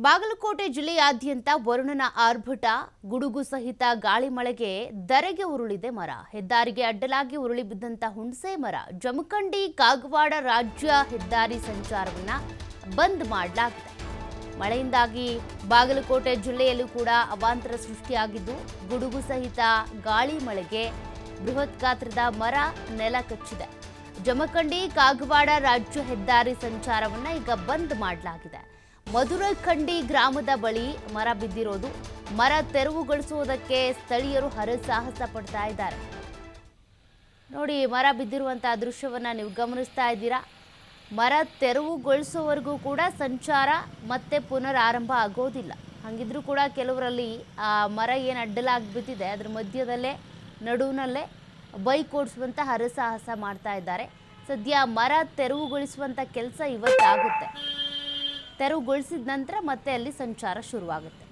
ಬಾಗಲಕೋಟೆ ಜಿಲ್ಲೆಯಾದ್ಯಂತ ವರುಣನ ಆರ್ಭಟ, ಗುಡುಗು ಸಹಿತ ಗಾಳಿ ಮಳೆಗೆ ಧರೆಗೆ ಉರುಳಿದೆ ಮರ. ಹೆದ್ದಾರಿಗೆ ಅಡ್ಡಲಾಗಿ ಉರುಳಿ ಬಿದ್ದಂತ ಹುಣಸೆ ಮರ. ಜಮಖಂಡಿ ಕಾಗವಾಡ ರಾಜ್ಯ ಹೆದ್ದಾರಿ ಸಂಚಾರವನ್ನ ಬಂದ್ ಮಾಡಲಾಗಿದೆ. ಮಳೆಯಿಂದಾಗಿ ಬಾಗಲಕೋಟೆ ಜಿಲ್ಲೆಯಲ್ಲೂ ಕೂಡ ಅವಾಂತರ ಸೃಷ್ಟಿಯಾಗಿದ್ದು, ಗುಡುಗು ಸಹಿತ ಗಾಳಿ ಮಳೆಗೆ ಬೃಹತ್ ಗಾತ್ರದ ಮರ ನೆಲ ಕಚ್ಚಿದೆ. ಜಮಖಂಡಿ ಕಾಗವಾಡ ರಾಜ್ಯ ಹೆದ್ದಾರಿ ಸಂಚಾರವನ್ನ ಈಗ ಬಂದ್ ಮಾಡಲಾಗಿದೆ. ಮಧುರಖಂಡಿ ಗ್ರಾಮದ ಬಳಿ ಮರ ಬಿದ್ದಿರೋದು. ಮರ ತೆರವುಗೊಳಿಸುವುದಕ್ಕೆ ಸ್ಥಳೀಯರು ಹರಸಾಹಸ ಪಡ್ತಾ ಇದ್ದಾರೆ. ನೋಡಿ, ಮರ ಬಿದ್ದಿರುವಂತಹ ದೃಶ್ಯವನ್ನ ನೀವು ಗಮನಿಸ್ತಾ ಇದ್ದೀರಾ. ಮರ ತೆರವುಗೊಳಿಸುವವರೆಗೂ ಕೂಡ ಸಂಚಾರ ಮತ್ತೆ ಪುನರ್ ಆರಂಭ ಆಗೋದಿಲ್ಲ. ಹಾಗಿದ್ರೂ ಕೂಡ ಕೆಲವರಲ್ಲಿ ಆ ಮರ ಏನು ಅಡ್ಡಲಾಗಿ ಬಿದ್ದಿದೆ ಅದರ ಮಧ್ಯದಲ್ಲೇ ನಡುವಿನಲ್ಲೇ ಬೈಕ್ ಓಡಿಸುವಂತ ಹರಸಾಹಸ ಮಾಡ್ತಾ ಇದ್ದಾರೆ. ಸದ್ಯ ಮರ ತೆರವುಗೊಳಿಸುವಂತ ಕೆಲಸ ಇವತ್ತಾಗುತ್ತೆ. ತೆರವುಗೊಳಿಸಿದ ನಂತರ ಮತ್ತೆ ಅಲ್ಲಿ ಸಂಚಾರ ಶುರುವಾಗುತ್ತೆ.